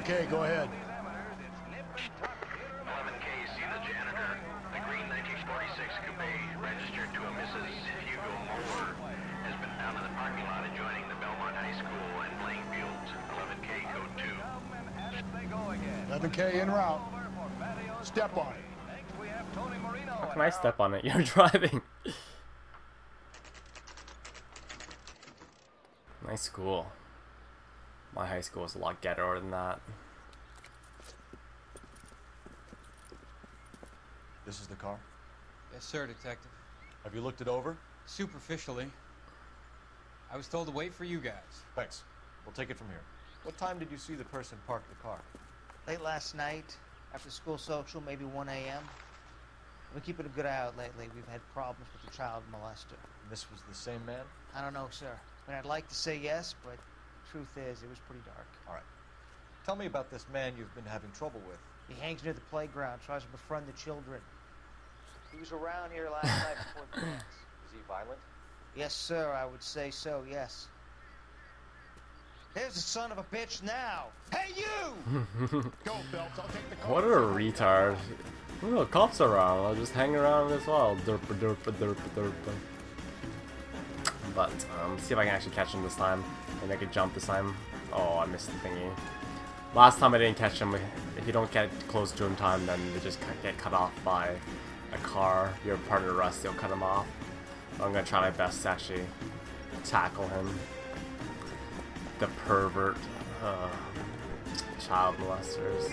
11K, go ahead. 11K, see the janitor. The green 1946 coupe registered to a Mrs. Hugo Moore has been found in the parking lot adjoining the Belmont High School and playing fields. 11K, code 2. 11K en route. Step on it. How can I step on it? You're driving. Nice school. My high school was a lot ghettoer than that. This is the car? Yes, sir, Detective. Have you looked it over? Superficially. I was told to wait for you guys. Thanks. We'll take it from here. What time did you see the person park the car? Late last night, after school social, maybe 1 a.m. We're keeping a good eye out lately. We've had problems with the child molester. This was the same man? I don't know, sir. I mean, I'd like to say yes, but truth is, it was pretty dark. All right. Tell me about this man you've been having trouble with. He hangs near the playground, tries to befriend the children. He was around here last night before the dance. Is he violent? Yes, sir, I would say so, yes. There's the son of a bitch now. Hey, you! Go, Phelps, I'll take the car. What a retard. Ooh, the cops are around. I'll just hang around as well. Derp, derp, derp, derp. But, see if I can actually catch him this time. And make a jump this time. Oh, I missed the thingy. Last time I didn't catch him. If you don't get close to him in time, then they just get cut off by a car. Your partner Rusty will cut him off. I'm gonna try my best to actually tackle him. The pervert. Child molesters.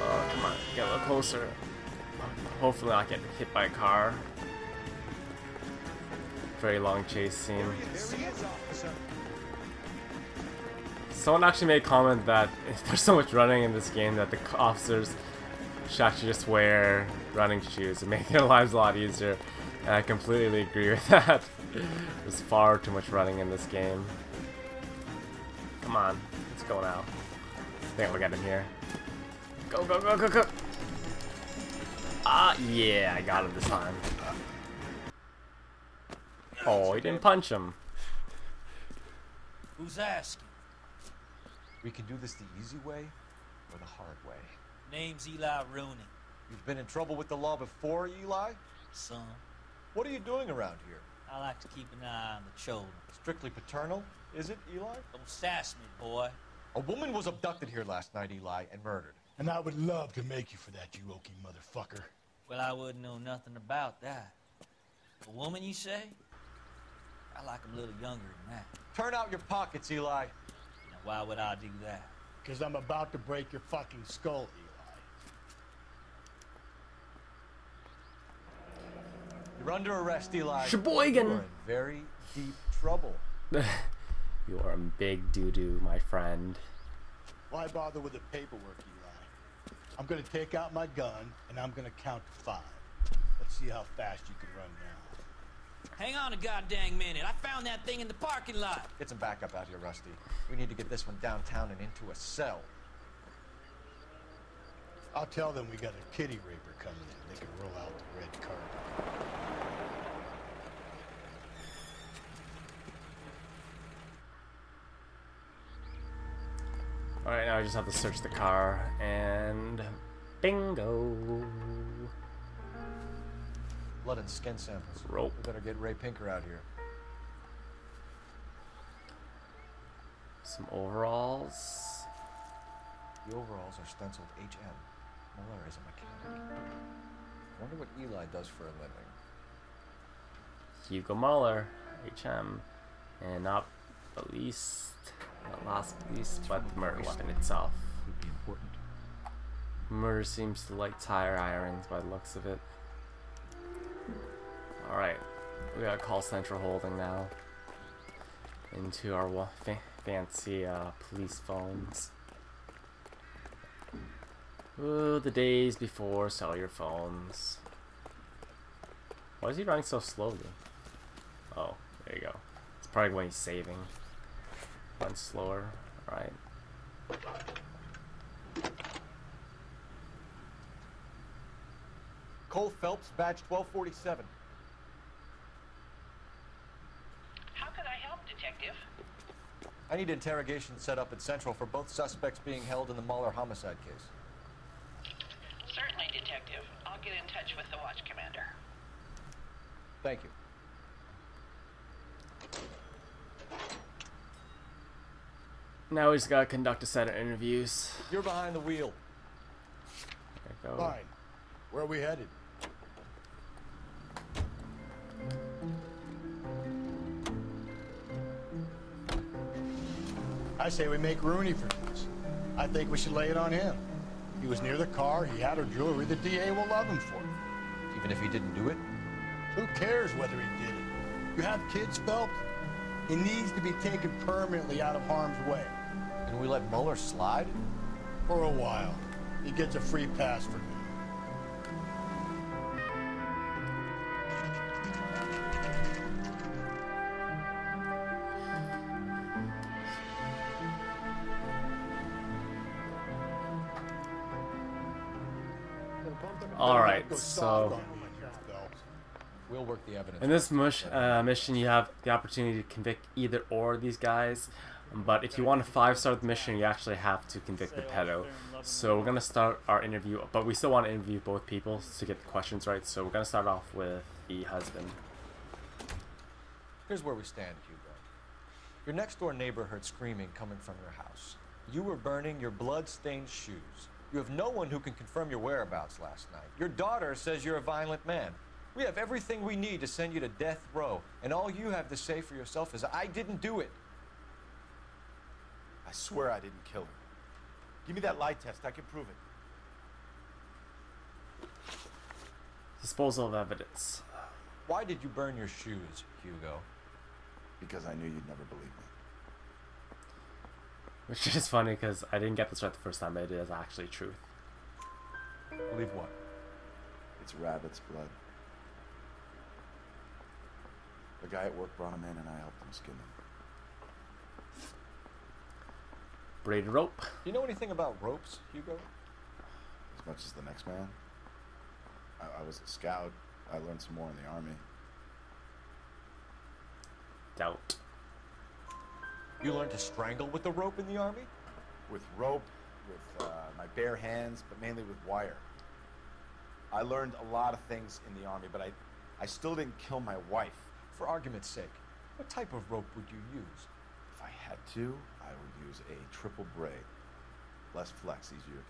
Oh, come on, get a little closer. Hopefully I'll get hit by a car. Very long chase scene. Someone actually made a comment that there's so much running in this game that the officers should actually just wear running shoes and make their lives a lot easier. And I completely agree with that. There's far too much running in this game. Come on, let's go now. I think we'll get him here. Go, go, go, go, go! Ah, yeah, I got him this time. Oh, he didn't punch him. Who's asking? We can do this the easy way or the hard way. Name's Eli Rooney. You've been in trouble with the law before, Eli? Son, What are you doing around here? I like to keep an eye on the children. Strictly paternal, is it, Eli? Don't sass me, boy. A woman was abducted here last night, Eli, and murdered. And I would love to make you for that, you oaky motherfucker. Well, I wouldn't know nothing about that. A woman, you say? I like 'em a little younger than that. Turn out your pockets, Eli. Now, why would I do that? Because I'm about to break your fucking skull, Eli. You're under arrest, Eli. Sheboygan! You're in very deep trouble. You are in big doo-doo, my friend. Why bother with the paperwork, Eli? I'm gonna take out my gun, and I'm gonna count to 5. Let's see how fast you can run now. Hang on a goddamn minute. I found that thing in the parking lot. Get some backup out here, Rusty. We need to get this one downtown and into a cell. I'll tell them we got a kitty raper coming in. They can roll out the red carpet. Alright, now I just have to search the car, and bingo! Blood and skin samples. Rope. We better get Ray Pinker out here. Some overalls. The overalls are stenciled HM. Muller is a mechanic. Wonder what Eli does for a living. Hugo Muller, HM, and not last police, but the murder weapon itself. Could be important. Murder seems to like tire irons by the looks of it. Alright, we gotta call Central Holding now. Into our fancy police phones. Ooh, the days before cellular phones. Why is he running so slowly? Oh, there you go. It's probably when he's saving. Run slower, alright. Cole Phelps, badge 1247. How can I help, Detective? I need interrogation set up at Central for both suspects being held in the Muller homicide case. Certainly, Detective. I'll get in touch with the watch commander. Thank you. Now we just gotta conduct a set of interviews. You're behind the wheel. There we go. Fine. Where are we headed? I say we make Rooney for this. I think we should lay it on him. He was near the car, he had her jewelry, the DA will love him for it. Even if he didn't do it? Who cares whether he did it? You have kids, Phelps? He needs to be taken permanently out of harm's way. Can we let Muller slide? For a while. He gets a free pass for me. Alright, so We'll work the evidence. in this mission you have the opportunity to convict either or of these guys, but if you want to 5-star the mission you actually have to convict the pedo. So we're going to start our interview, but we still want to interview both people to get the questions right, so we're going to start off with the husband. Here's where we stand, Hugo. Your next door neighbor heard screaming coming from your house. You were burning your blood-stained shoes. You have no one who can confirm your whereabouts last night. Your daughter says you're a violent man. We have everything we need to send you to death row, and all you have to say for yourself is, I didn't do it. I swear I didn't kill her. Give me that lie test, I can prove it. Disposal of evidence. Why did you burn your shoes, Hugo? Because I knew you'd never believe me. Which is funny because I didn't get this right the first time, but it is actually truth. Believe what? It's rabbit's blood. The guy at work brought him in and I helped him skin them. Braided rope. Do you know anything about ropes, Hugo? As much as the next man. I was a scout. I learned some more in the army. Doubt. You learned to strangle with the rope in the army? With rope, with my bare hands, but mainly with wire. I learned a lot of things in the army, but I still didn't kill my wife. For argument's sake, what type of rope would you use? If I had to, I would use a triple braid. Less flex, easier to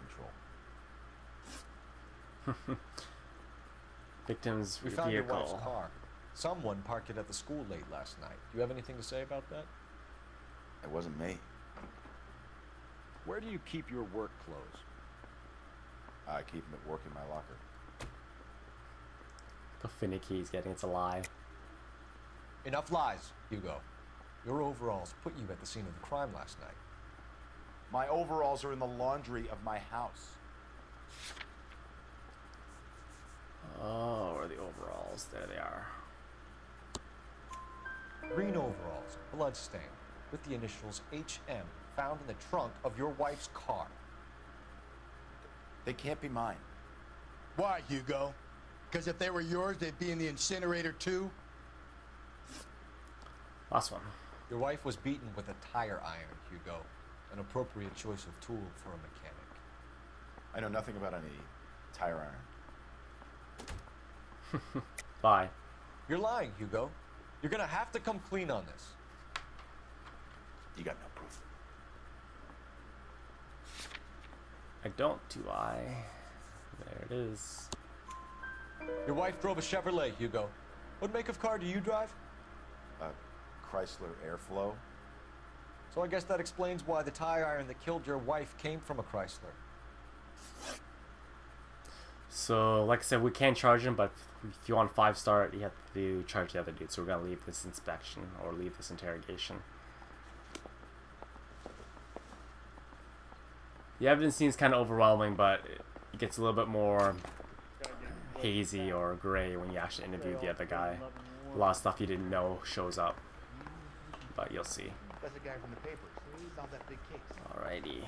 control. Victim's We found your wife's vehicle. car. Someone parked it at the school late last night. Do you have anything to say about that? It wasn't me. Where do you keep your work clothes? I keep them at work in my locker. How finicky he's getting, it's a lie. Enough lies, Hugo. Your overalls put you at the scene of the crime last night. My overalls are in the laundry of my house. Oh, where are the overalls? There they are. Green overalls, bloodstained, with the initials HM, found in the trunk of your wife's car. They can't be mine. Why, Hugo? Because if they were yours, they'd be in the incinerator too? Last one. Your wife was beaten with a tire iron, Hugo. An appropriate choice of tool for a mechanic. I know nothing about any tire iron. Bye. You're lying, Hugo. You're gonna have to come clean on this. You got no proof. I don't, do I? There it is. Your wife drove a Chevrolet, Hugo. What make of car do you drive? Chrysler Airflow. So I guess that explains why the tire iron that killed your wife came from a Chrysler. So, like I said, we can charge him, but if you want 5-star, you have to charge the other dude. So we're gonna leave this inspection or leave this interrogation. The evidence seems kind of overwhelming, but it gets a little bit more hazy or gray when you actually interview the other guy. A lot of stuff you didn't know shows up, but you'll see. That's the guy from the papers. He's on that big case. Alrighty.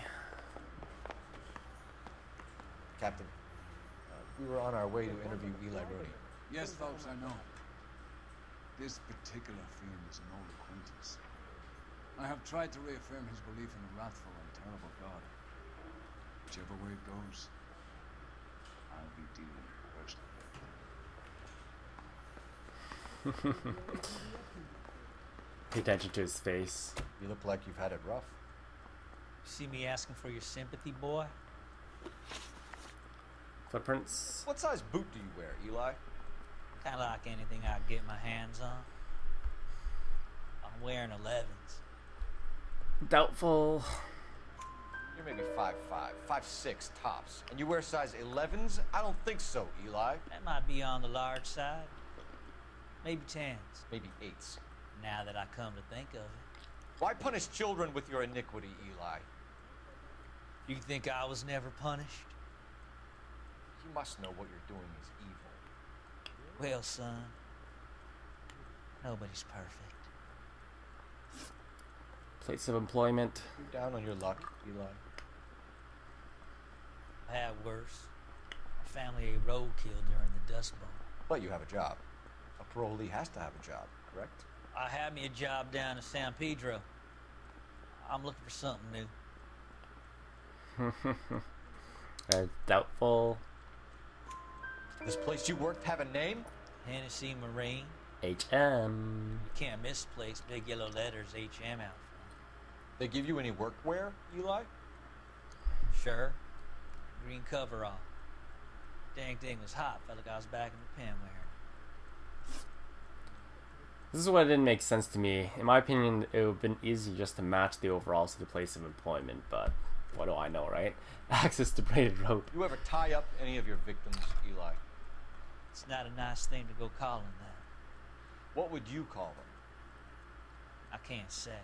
Captain, we were on our way to interview Eli Rooney. Yes, Phelps, I know. This particular fiend is an old acquaintance. I have tried to reaffirm his belief in a wrathful and terrible God. Whichever way it goes, I'll be dealing personally. Pay attention to his face. You look like you've had it rough. See me asking for your sympathy, boy? Footprints. What size boot do you wear, Eli? Kind of like anything I get my hands on. I'm wearing 11s. Doubtful. You're maybe 5'5", 5'6" tops. And you wear size 11s? I don't think so, Eli. That might be on the large side. Maybe 10s. Maybe 8s. Now that I come to think of it. Why punish children with your iniquity, Eli? You think I was never punished? You must know what you're doing is evil. Well, son, nobody's perfect. Place of employment. You're down on your luck, Eli. I had worse. My family ate roadkill during the Dust Bowl. But you have a job. A parolee has to have a job, correct? I had me a job down in San Pedro. I'm looking for something new. Doubtful. This place you worked have a name? Hennessy Marine. HM. You can't miss the place. Big yellow letters, HM out front. They give you any workwear, Eli? Sure. Green coverall. Dang thing was hot. Felt like I was back in the pen wearing. This is what didn't make sense to me. In my opinion, it would have been easy just to match the overalls to the place of employment, but what do I know, right? Access to braided rope. You ever tie up any of your victims, Eli? It's not a nice thing to go calling that. What would you call them? I can't say.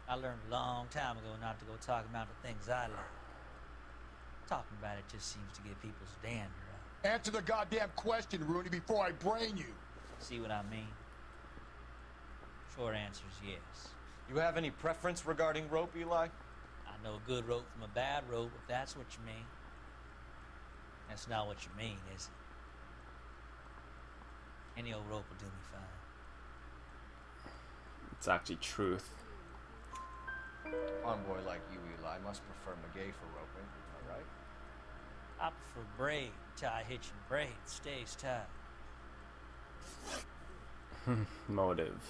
I learned a long time ago not to go talking about the things I like. Talking about it just seems to get people's dander up. Answer the goddamn question, Rooney, before I brain you. See what I mean? Short answer is yes. You have any preference regarding rope, Eli? I know a good rope from a bad rope, if that's what you mean. That's not what you mean, is it? Any old rope will do me fine. It's actually truth. A farm boy like you, Eli, must prefer McGay for roping, am I right? I prefer braid, tie, hitch, and braid. Stays tight. Motive.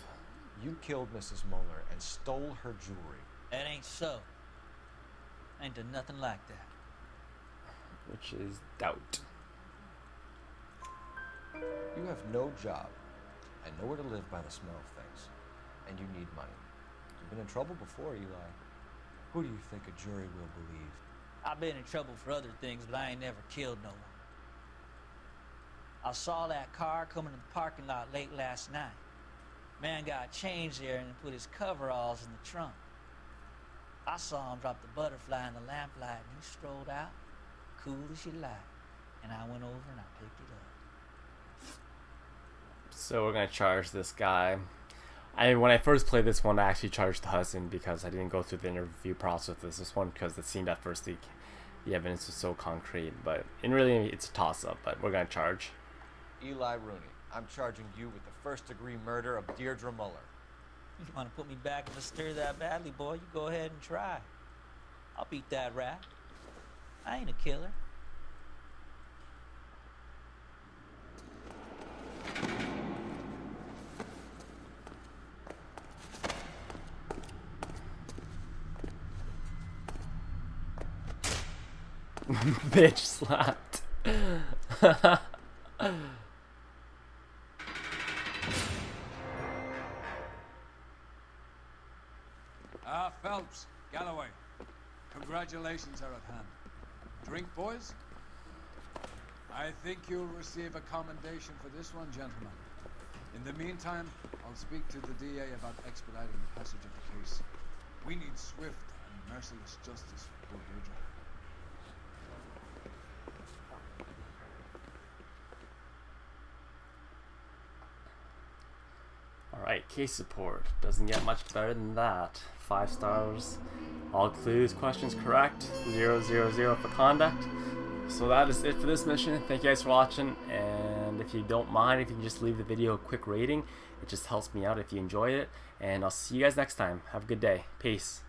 You killed Mrs. Moeller and stole her jewelry. That ain't so. Ain't done nothing like that. Which is doubt. You have no job and nowhere to live by the smell of things. And you need money. You've been in trouble before, Eli. Who do you think a jury will believe? I've been in trouble for other things, but I ain't never killed no one. I saw that car coming in the parking lot late last night. Man got changed there and put his coveralls in the trunk. I saw him drop the butterfly in the lamplight and he strolled out, cool as you like. And I went over and I picked it up. So we're gonna charge this guy. When I first played this one, I actually charged the husband because I didn't go through the interview process with this one because it seemed at first the evidence was so concrete. But in really, it's a toss-up. But we're gonna charge. Eli Rooney, I'm charging you with the first-degree murder of Deirdre Muller. You want to put me back in the stir that badly, boy? You go ahead and try. I'll beat that rap. I ain't a killer. Bitch slapped. Phelps, Galloway, congratulations are at hand. Drink, boys? I think you'll receive a commendation for this one, gentlemen. In the meantime, I'll speak to the DA about expediting the passage of the case. We need swift and merciless justice for poor Deirdre. Alright, case support. Doesn't get much better than that. 5 stars. All clues, questions correct. 0, 0, 0 for conduct. So that is it for this mission. Thank you guys for watching, and if you don't mind, if you can just leave the video a quick rating, it just helps me out if you enjoy it. And I'll see you guys next time. Have a good day. Peace.